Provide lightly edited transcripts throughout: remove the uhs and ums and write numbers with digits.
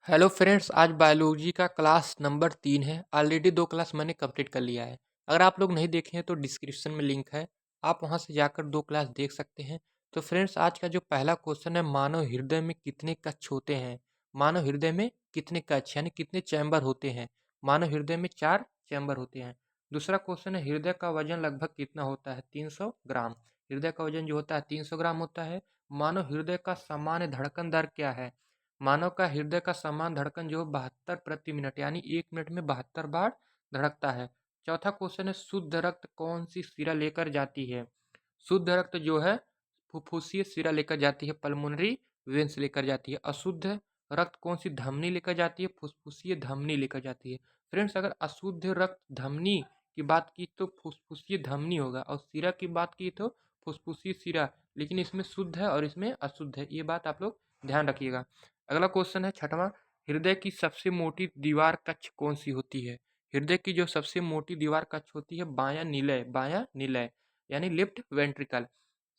Hello friends, आज biology का class number 3 है। ऑलरेडी 2 क्लास मैंने कंप्लीट कर लिया है। अगर आप लोग नहीं देखे हैं तो डिस्क्रिप्शन में लिंक है, आप वहां से जाकर 2 क्लास देख सकते हैं। तो फ्रेंड्स, आज का जो पहला क्वेश्चन है, मानव हृदय में कितने कक्ष होते हैं? मानव हृदय में कितने कक्ष यानी कितने चैम्बर होते हैं? मानव हृदय में 4 चैम्बर होते हैं। दूसरा क्वेश्चन है, हृदय का वजन लगभग कितना होता है? 300 ग्राम। हृदय का वजन जो होता है 300 ग्राम होता है। मानव हृदय का सामान्य धड़कन दर क्या है? मानव का हृदय का सामान्य धड़कन जो 72 प्रति मिनट यानी 1 मिनट में 72 बार धड़कता है। चौथा क्वेश्चन है, शुद्ध रक्त कौन सी शिरा लेकर जाती है? शुद्ध रक्त जो है फुफ्फुसीय शिरा लेकर जाती है, पल्मोनरी वेंस लेकर जाती है। अशुद्ध रक्त कौन सी धमनी लेकर जाती है? फुफ्फुसीय धमनी लेकर जाती है। फ्रेंड्स, अगर अशुद्ध रक्त धमनी की बात की तो फुफ्फुसीय धमनी होगा, और शिरा की बात की तो फुफ्फुसीय शिरा। लेकिन इसमें शुद्ध है और इसमें अशुद्ध है, ये बात आप लोग ध्यान रखिएगा। अगला क्वेश्चन है छठवां, हृदय की सबसे मोटी दीवार कक्ष कौन सी होती है? हृदय की जो सबसे मोटी दीवार कक्ष होती है बायां निलय यानी लेफ्ट वेंट्रिकल।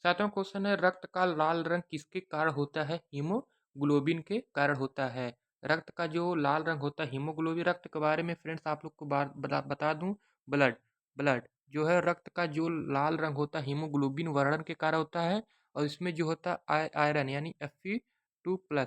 सातवां क्वेश्चन है, रक्त का लाल रंग किसके कारण होता है? हीमोग्लोबिन के कारण होता है। रक्त का जो लाल रंग होता है हीमोग्लोबिन, रक्त के बारे में फ्रेंड्स आप लोग को बता दूं, ब्लड ब्लड जो है रक्त का जो लाल रंग होता है हीमोग्लोबिन वर्णन के कारण होता है। और इसमें जो होता है आयरन यानी Fe2+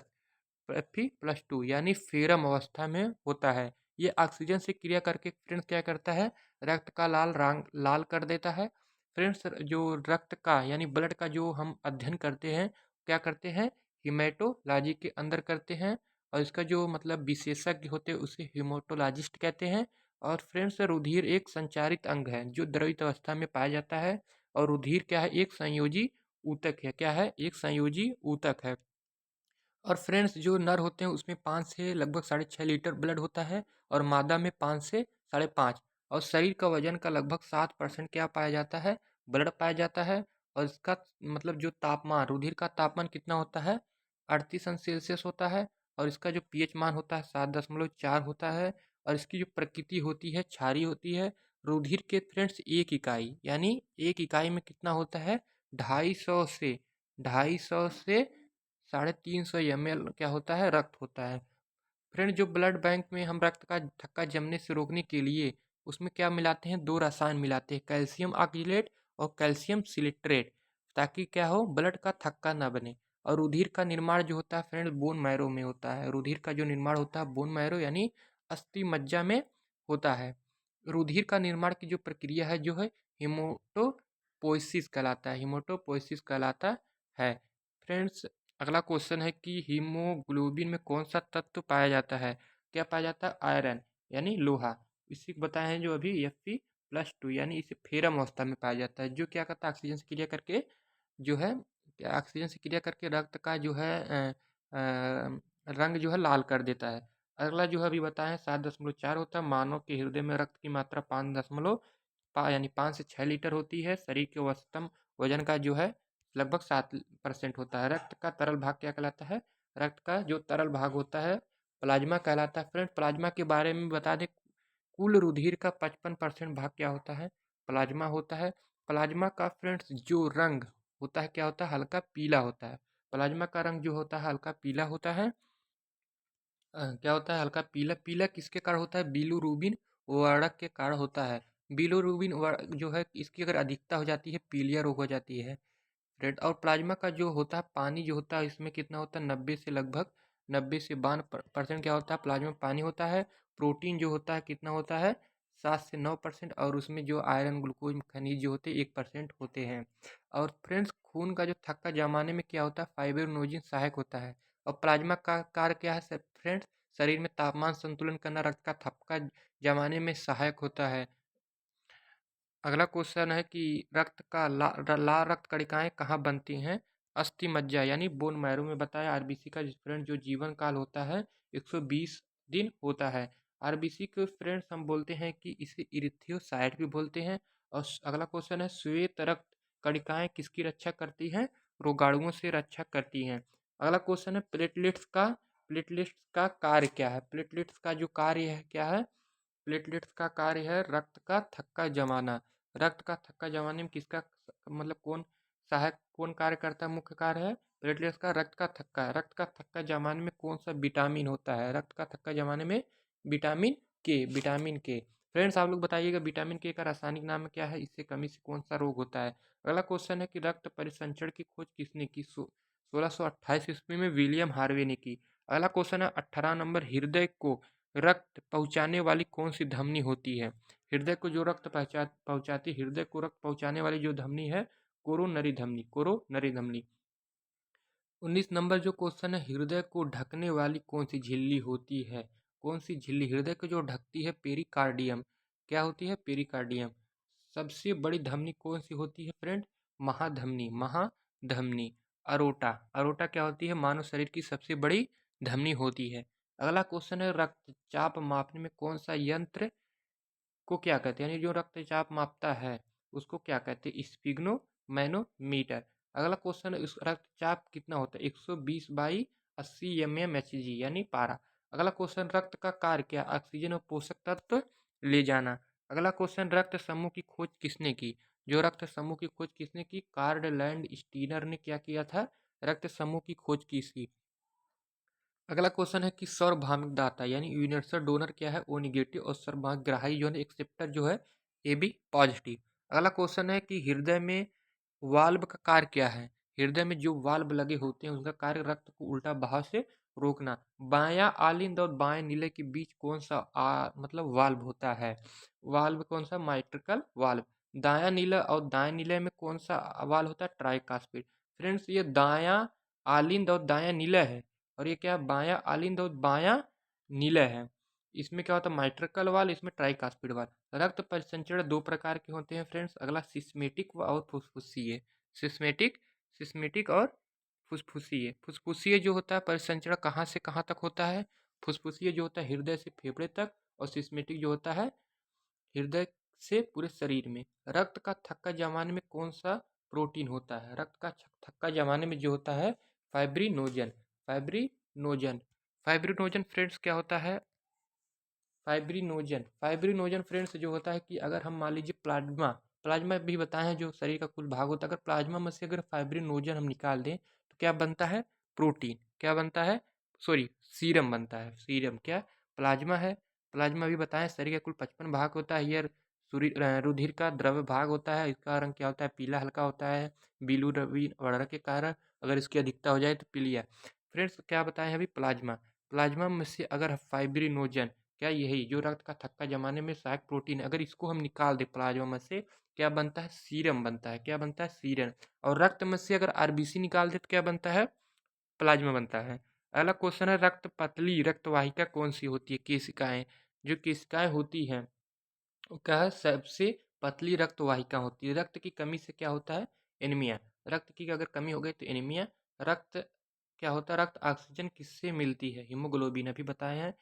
Fe+2 यानी फेरम अवस्था में होता है। ये ऑक्सीजन से क्रिया करके फ्रेंड्स क्या करता है? रक्त का लाल रंग लाल कर देता है। फ्रेंड्स, जो रक्त का यानी ब्लड का जो हम अध्ययन करते हैं, क्या करते हैं? हिमेटोलॉजी के अंदर करते हैं। और इसका जो मतलब विशेषज्ञ होते हैं उसे हिमेटोलॉजिस्ट कहते हैं। और फ्रेंड्स, रुधिर एक संचारित अंग है जो द्रवित अवस्था में पाया जाता है। और रुधिर क्या है? एक संयोजी ऊतक है। क्या है? एक संयोजी ऊतक है। और फ्रेंड्स, जो नर होते हैं उसमें 5 से लगभग 6.5 लीटर ब्लड होता है, और मादा में 5 से 5.5। और शरीर का वजन का लगभग 7% क्या पाया जाता है? ब्लड पाया जाता है। और इसका मतलब जो तापमान, रुधिर का तापमान कितना होता है? 38 अंश सेल्सियस होता है। और इसका जो पीएच मान होता है 7.4 होता है। और इसकी जो प्रकृति होती है क्षारीय होती है। रुधिर के फ्रेंड्स एक इकाई यानी एक इकाई में कितना होता है? 250 से 350 ml क्या होता है? रक्त होता है। फ्रेंड, जो ब्लड बैंक में हम रक्त का थक्का जमने से रोकने के लिए उसमें क्या मिलाते हैं? 2 रसायन मिलाते हैं, कैल्शियम ऑक्जेलेट और कैल्शियम सिलिट्रेट, ताकि क्या हो? ब्लड का थक्का ना बने। और रुधिर का निर्माण जो होता है फ्रेंड बोन मैरो में होता है। रुधिर का जो निर्माण होता है बोन मैरो यानी अस्थि मज्जा में होता है। रुधिर का निर्माण की जो प्रक्रिया है जो है हिमोटोपोइसिस कहलाता है। हिमोटोपोइसिस कहलाता है। फ्रेंड्स, अगला क्वेश्चन है कि हीमोग्लोबिन में कौन सा तत्व पाया जाता है? क्या पाया जाता है? आयरन यानी लोहा। इसी को बताए हैं जो अभी Fe+2 यानी इसे फेरम अवस्था में पाया जाता है, जो क्या करता है? ऑक्सीजन से क्रिया करके जो है ऑक्सीजन से क्रिया करके रक्त का जो है रंग जो है लाल कर देता है। अगला जो है अभी बताएं 7.4 होता है। मानव के हृदय में रक्त की मात्रा 5 से 6 लीटर होती है। शरीर के औसतन वजन का जो है लगभग 7% होता है। रक्त का तरल भाग क्या कहलाता है? रक्त का जो तरल भाग होता है प्लाज्मा कहलाता है। फ्रेंड, प्लाज्मा के बारे में बता दें, कुल रुधिर का 55% भाग क्या होता है? प्लाज्मा होता है। प्लाज्मा का फ्रेंड्स जो रंग होता है क्या होता है? हल्का पीला होता है। प्लाज्मा का रंग जो होता है हल्का पीला होता है। क्या होता है? हल्का पीला। पीला किसके कारण होता है? बिलीरुबिन वर्णक के कारण होता है। बिलीरुबिन जो है इसकी अगर अधिकता हो जाती है पीलिया रोग हो जाती है। रेड। और प्लाज्मा का जो होता है पानी जो होता है इसमें कितना होता है? 90 से 52% क्या होता है? प्लाज्मा में पानी होता है। प्रोटीन जो होता है कितना होता है? 7 से 9%। और उसमें जो आयरन ग्लूकोज खनिज जो होते हैं 1% होते हैं। और फ्रेंड्स, खून का जो थक्का जमाने में क्या होता है? फाइब्रिनोजिन सहायक होता है। और प्लाज्मा का कार्य क्या है फ्रेंड्स? शरीर में तापमान संतुलन करना, रक्त का थक्का जमाने में सहायक होता है। अगला क्वेश्चन है कि रक्त का लाल रक्त कणिकाएं कहाँ बनती हैं? अस्थि मज्जा यानी बोन मैरो में बताया। आरबीसी का फ्रेंड जो जीवन काल होता है 120 दिन होता है। आरबीसी के फ्रेंड्स हम बोलते हैं कि इसे इरिथ्योसाइट भी बोलते हैं। और अगला क्वेश्चन है, श्वेत रक्त कणिकाएं किसकी रक्षा करती हैं? रोगाणुओं से रक्षा करती हैं। अगला क्वेश्चन है, प्लेटलेट्स का कार्य क्या है? प्लेटलेट्स का जो कार्य है क्या है? प्लेटलेट्स का कार्य है रक्त का थक्का जमाना। रक्त का थक्का जमाने में किसका मतलब कौन सहायक कौन कार्य करता है, मुख्य कार्य है प्लेटलेट्स का रक्त का थक्का। रक्त का थक्का जमाने में कौन सा विटामिन होता है, रक्त का थक्का जमाने में विटामिन के। फ्रेंड्स आप लोग बताइएगा विटामिन के का रासायनिक नाम क्या है, इससे कमी से कौन सा रोग होता है। अगला क्वेश्चन है कि रक्त परिसंचरण की खोज किसने की, 1628 ईस्वी में विलियम हार्वे ने की। अगला क्वेश्चन है 18 नंबर, हृदय को रक्त पहुंचाने वाली कौन सी धमनी होती है। हृदय को जो रक्त पहुंचाती, हृदय को रक्त पहुंचाने वाली जो धमनी है कोरोनरी धमनी, कोरोनरी धमनी। 19 नंबर जो क्वेश्चन है, हृदय को ढकने वाली कौन सी झिल्ली होती है, कौन सी झिल्ली हृदय को जो ढकती है, पेरिकार्डियम। क्या होती है, पेरिकार्डियम। सबसे बड़ी धमनी कौन सी होती है फ्रेंड, महाधमनी, महाधमनी। अरोटा, अरोटा क्या होती है, मानव शरीर की सबसे बड़ी धमनी होती है। अगला क्वेश्चन है रक्तचाप मापने में कौन सा यंत्र को क्या कहते हैं, यानी जो रक्तचाप मापता है उसको क्या कहते हैं, स्पिग्नो मैनोमीटर। अगला क्वेश्चन है रक्तचाप कितना होता है, 120 बाई 80 mmHg यानी पारा। अगला क्वेश्चन रक्त का कार्य क्या, ऑक्सीजन और पोषक तत्व ले जाना। अगला क्वेश्चन रक्त समूह की खोज किसने की, जो रक्त समूह की खोज किसने की, कार्ड लैंड स्टीनर ने क्या किया था, रक्त समूह की खोज की थी। अगला क्वेश्चन है कि सार्वभौमिक दाता यानी यूनिवर्सल डोनर क्या है, ओ निगेटिव, और सार्वभौमिक ग्राही जो है एक्सेप्टर जो है ए बी पॉजिटिव। अगला क्वेश्चन है कि हृदय में वाल्व का कार्य क्या है, हृदय में जो वाल्व लगे होते हैं उसका कार्य रक्त को उल्टा बहाव से रोकना। बायां आलिंद और बाएं नीले के बीच कौन सा मतलब वाल्व होता है, वाल्व कौन सा, माइट्रिकल वाल्व। दायां नीला और दाएं नीले में कौन सा वाल्व होता है, ट्राइकास्पिड। फ्रेंड्स ये दायां आलिंद और दायां नीला है, और ये क्या, बायां आलिंद और बायां नीला है। इसमें क्या होता है, माइट्रिकल वाल, इसमें ट्राइकास्पिड वाल। रक्त परिसंचरण दो प्रकार के होते हैं फ्रेंड्स, अगला सिस्मेटिक और फुसफुसीय। सिस्मेटिक, सिस्मेटिक और फुसफुसीय। फुसफुसीय जो होता है परिसंचरण कहाँ से कहाँ तक होता है, फुसफुसीय जो होता है हृदय से फेफड़े तक, और सिस्मेटिक जो होता है हृदय से पूरे शरीर में। रक्त का थक्का जमाने में कौन सा प्रोटीन होता है, रक्त का थक्का जमाने में जो होता है फाइब्रिनोजन, फाइब्रिनोजन। फाइब्रिनोजन फ्रेंड्स क्या होता है, फाइब्रिनोजन, फाइब्रिनोजन फ्रेंड्स जो होता है कि अगर हम मान लीजिए प्लाज्मा, प्लाज्मा भी बताए हैं जो शरीर का कुल भाग होता है, अगर प्लाज्मा में से अगर फाइब्रिनोजन हम निकाल दें तो क्या बनता है, प्रोटीन। क्या बनता है, सॉरी सीरम बनता है, सीरम क्या, प्लाज्मा है। प्लाज्मा भी बताएं शरीर का कुल 55 भाग होता है, यह रुधिर का द्रव्य भाग होता है, इसका रंग क्या होता है, पीला हल्का होता है बिलुरबिन वर्णन के कारण, अगर इसकी अधिकता हो जाए तो पीलिया। फ्रेंड्स क्या बताएं अभी, प्लाज्मा, प्लाज्मा में से अगर फाइब्रिनोजन, क्या यही जो रक्त का थक्का जमाने में सहायक प्रोटीन है, अगर इसको हम निकाल दे प्लाज्मा में से क्या बनता है, सीरम बनता है। क्या बनता है, सीरम। और रक्त में से अगर आरबीसी निकाल दे तो क्या बनता है, प्लाज्मा बनता है। अगला क्वेश्चन है रक्त पतली रक्तवाहिका कौन सी होती है, केशिकाएं। जो केशिकाएं होती हैं वो क्या है, सबसे पतली रक्तवाहिका होती है। रक्त की कमी से क्या होता है, एनीमिया। रक्त की अगर कमी हो गई तो एनीमिया। रक्त क्या होता है, रक्त ऑक्सीजन किससे मिलती है, हीमोग्लोबिन अभी बताए हैं,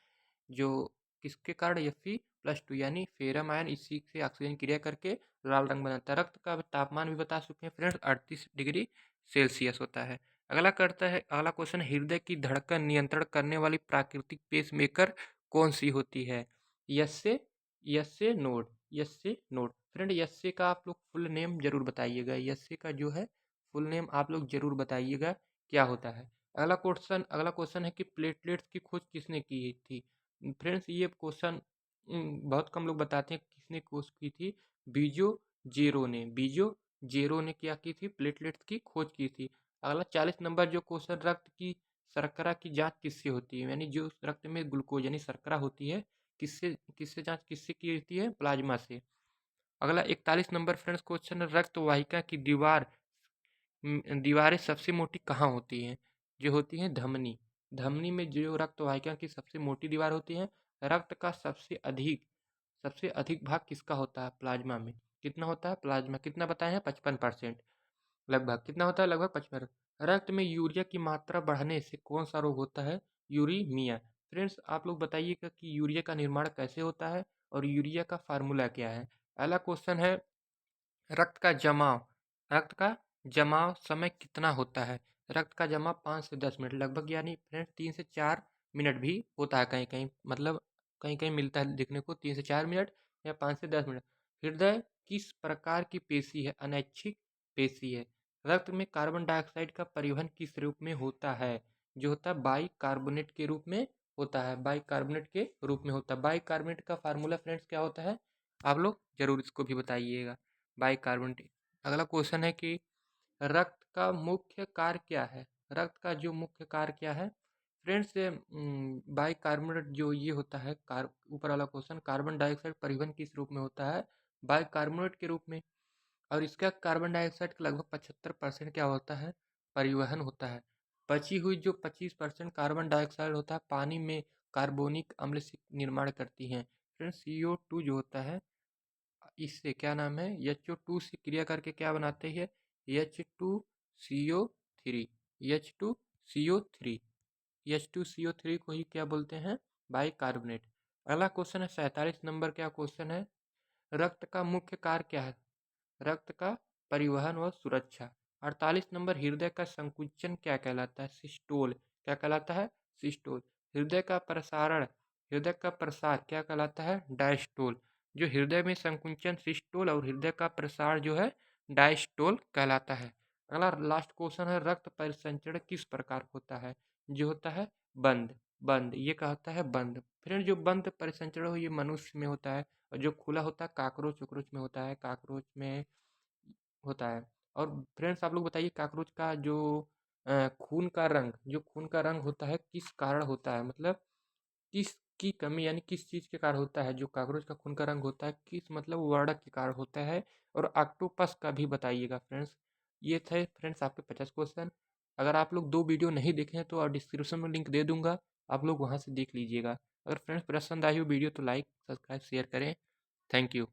जो किसके कारण, Fe+2 यानी फेरम आयन, इसी से ऑक्सीजन क्रिया करके लाल रंग बनाता है। रक्त का तापमान भी बता चुके हैं फ्रेंड्स, 38 डिग्री सेल्सियस होता है। अगला करता है, अगला क्वेश्चन, हृदय की धड़कन नियंत्रण करने वाली प्राकृतिक पेसमेकर कौन सी होती है, यस से, यस से नोड, यस से नोड। फ्रेंड यस से का आप लोग फुल नेम जरूर बताइएगा, यस से का जो है फुल नेम आप लोग जरूर बताइएगा क्या होता है। अगला क्वेश्चन है कि प्लेटलेट्स की खोज किसने की थी। फ्रेंड्स ये क्वेश्चन बहुत कम लोग बताते हैं किसने खोज की थी, बीजो जेरो ने, बीजो जेरो ने क्या की थी, प्लेटलेट्स की खोज की थी। अगला 40 नंबर जो क्वेश्चन, रक्त की शर्करा की जांच किससे होती है, यानी जो रक्त में ग्लूकोज यानी शर्करा होती है किससे, किससे जांच किससे की जाती है, प्लाज्मा से। अगला 41 नंबर फ्रेंड्स क्वेश्चन, रक्त वाहिका की दीवारें सबसे मोटी कहाँ होती हैं, जो होती हैं धमनी। धमनी में जो रक्त वाहिका की सबसे मोटी दीवार होती है। रक्त का सबसे अधिक भाग किसका होता है, प्लाज्मा में। कितना होता है, प्लाज्मा कितना बताए हैं, 55%। लगभग कितना होता है, लगभग 55। रक्त में यूरिया की मात्रा बढ़ने से कौन सा रोग होता है, यूरीमिया। फ्रेंड्स आप लोग बताइएगा कि यूरिया का निर्माण कैसे होता है और यूरिया का फार्मूला क्या है। अगला क्वेश्चन है रक्त का जमाव, रक्त का जमाव समय कितना होता है। रक्त का जमाव 5 से 10 मिनट लगभग, यानी फ्रेंड्स 3 से 4 मिनट भी होता है कहीं कहीं, मतलब कहीं कहीं मिलता है देखने को 3 से 4 मिनट या 5 से 10 मिनट। हृदय किस प्रकार की पेशी है, अनैच्छिक पेशी है। रक्त में कार्बन डाइऑक्साइड का परिवहन किस रूप में होता है? जो होता है बाइकार्बोनेट के रूप में होता है, बाइकार्बोनेट के रूप में होता है। बाइकार्बोनेट का फार्मूला फ्रेंड्स क्या होता है? आप लोग जरूर इसको भी बताइएगा। बाइकार्बोनेट। अगला क्वेश्चन है कि रक्त का मुख्य कार्य क्या है? रक्त का जो मुख्य कार्य क्या है फ्रेंड्स? बाइकार्बोनेट जो ये होता है, ऊपर वाला क्वेश्चन, कार्बन डाइऑक्साइड परिवहन किस रूप में होता है? बाइकार्बोनेट के रूप में। और इसका कार्बन डाइऑक्साइड का लगभग 75% क्या होता है? परिवहन होता है। बची हुई जो 25% कार्बन डाइऑक्साइड होता है पानी में कार्बोनिक अम्ल से निर्माण करती हैं। फ्रेंड्स CO2 जो होता है, इससे क्या नाम है, HO2 से क्रिया करके क्या बनाते हैं? H2CO3। H2CO3। H2CO3 को ही क्या बोलते हैं? बाइकार्बोनेट। अगला क्वेश्चन है 47 नंबर। क्या क्वेश्चन है? रक्त का मुख्य कार्य क्या है? रक्त का परिवहन व सुरक्षा। 48 नंबर, हृदय का संकुचन क्या कहलाता है? सिस्टोल। क्या कहलाता है? सिस्टोल। हृदय का प्रसारण, हृदय का प्रसार क्या कहलाता है? डायस्टोल। जो हृदय में संकुचन सिस्टोल और हृदय का प्रसार जो है डायस्टोल कहलाता है। अगला लास्ट क्वेश्चन है, रक्त परिसंचरण किस प्रकार होता है? जो होता है बंद। बंद ये कहता है बंद। फ्रेंड जो बंद परिसंचरण हो ये मनुष्य में होता है, और जो खुला होता है काकरोच उकरोच में होता है, काकरोच में होता है। और फ्रेंड्स आप लोग बताइए, काकरोच का जो खून का रंग, जो खून का रंग होता है किस कारण होता है? मतलब किस की कमी यानी किस चीज़ के कारण होता है? जो काकरोच का खून का रंग होता है किस मतलब वर्णक के कारण होता है? और ऑक्टोपस का भी बताइएगा फ्रेंड्स। ये थे फ्रेंड्स आपके 50 क्वेश्चन। अगर आप लोग 2 वीडियो नहीं देखे हैं तो डिस्क्रिप्शन में लिंक दे दूंगा, आप लोग वहाँ से देख लीजिएगा। अगर फ्रेंड्स पसंद आई हो वीडियो तो लाइक सब्सक्राइब शेयर करें। Thank you.